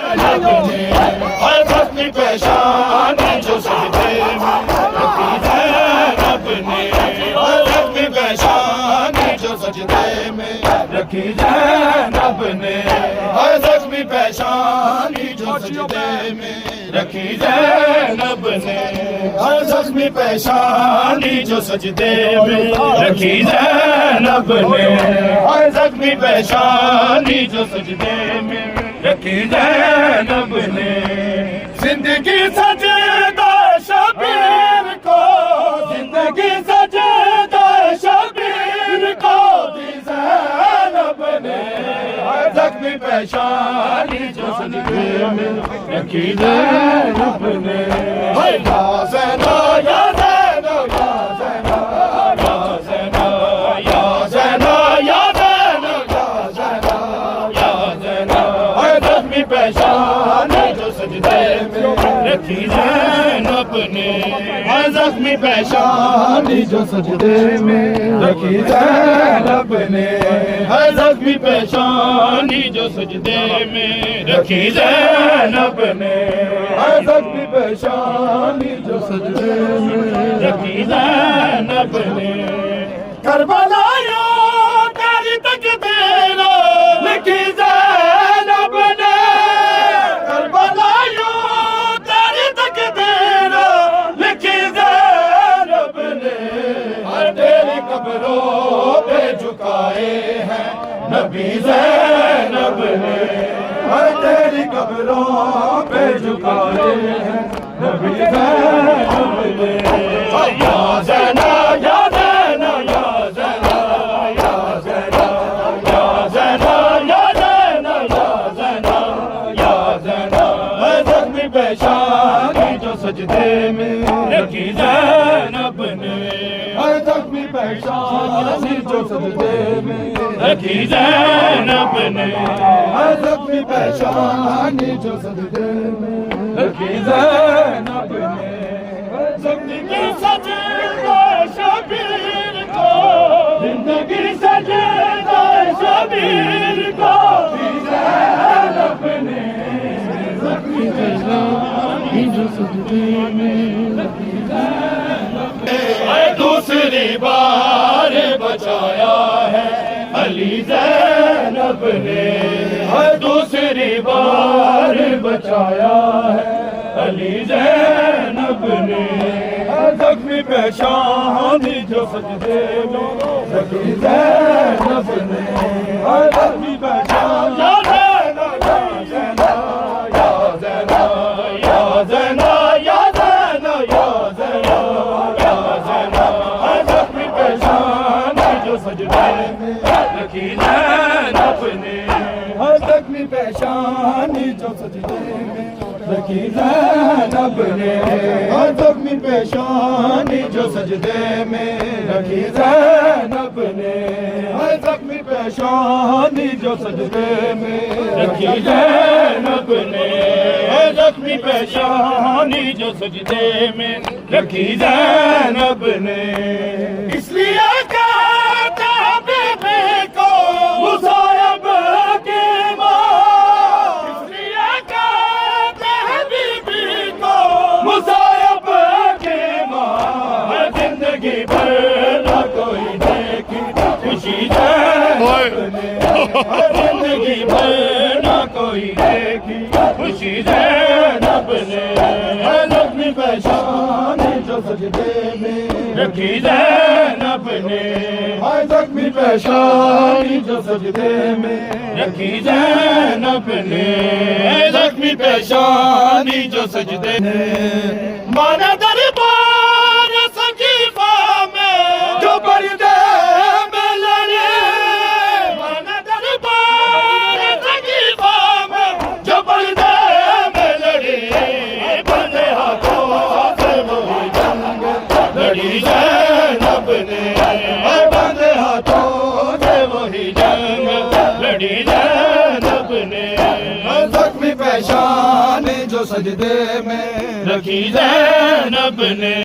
ہر زخمی پیشانی جو سجدے میں رکھی زینب نے، ہر زخمی پیشانی جو سجدے میں رکھی زینب نے، ہر زخمی پیشانی جو سجدے میں رکھی زینب نے، ہر زخمی پیشانی جو سجدے میں رکھی زینب نے، ہر زخمی پیشانی جو سجدے میں رکھی زینب نے، زندگی سجدہ شبیر کو، زندگی سجدہ شبیر کو دی زینب نے، ہر زخمی پیشانی جو سجدے میں رکھی زینب نے، یا زینب یا زینب یا زینب یا زینب یا زینب یا زینب یا زینب، ہر زخمی پیشانی جو سجدے میں رکھی زینب نے، ہر زخمی پیشانی جو سجدے میں رکھی زینب نے، ہر زخمی پیشانی جو سجدے میں رکھی زینب نے، ہر زخمی پیشانی جو سجدے میں رکھی زینب نے، کربلایوں تیری تقدیر لکھی زینب نے، کربلایوں تیری تقدیر لکھی زینب نے، ہر تیری قبروں پہ جھکائے ہیں نبی زینب نے، ہر تیری قبروں پہ جھکائے ہیں نبی زینب نے، یا زینب یا زینب یا زینب یا زینب یا زینب یا زینب یا زینب یا زینب، ہر زخمی پیشانی جو سجدے میں رکھی زینب نے، ہر زخمی پیشانی جو سجدے میں رکھی زینب نے، ہر زخمی پیشانی جو سجدے میں رکھی زینب نے، زندگی سجدہ شبیر کو، زندگی سجدہ شبیر کو دی زینب نے، زخمی پیشانی جو سجدے میں رکھی زینب نے، دوسری بار بچایا ہے علی زینب نے، ہر دوسری بار بچایا ہے علی زینب نے، ہر زخمی پیشانی جو سجدے میں رکھی زینب نے، ہر زخمی پیشانی یا زینب یا زینب یا زینب یا زینب یا زینب یا زینب، ہر زخمی پیشانی جو سجدے میں رکھی زینب نے، ہر زخمی پیشانی جو سجدے میں رکھی زینب نے، ہر زخمی پیشانی جو سجدے میں رکھی زینب نے، ہر زخمی پیشانی جو سجدے میں رکھی زینب نے، ہر زخمی پیشانی جو سجدے میں رکھی زینب نے، اس لیے کہتے ہیں بی بی کو مصائب کی ماں، اس لیے کہتے ہیں بی بی کو مصائب کی ماں، زندگی بھر نہ کوئی دیکھی خوشی زینب نے، زندگی بھر نہ کوئی دیکھی خوشی زینب نے، ہر زخمی پیشانی جو سجدے میں رکھی زینب نے، ہر زخمی پیشانی جو سجدے میں رکھی زینب نے، ہر زخمی پیشانی جو سجدے میں، مانا دربار سقیفہ میں جو پردے میں لڑے، مانا دربار سقیفہ میں جو پردے میں لڑے، بندے ہاتھوں سے وہی جنگ لڑی زینب نے، بندے ہاتھوں سے وہی جنگ لڑی زینب نے، زخمی پیشانی جو سجدے میں رکھی زینب نے۔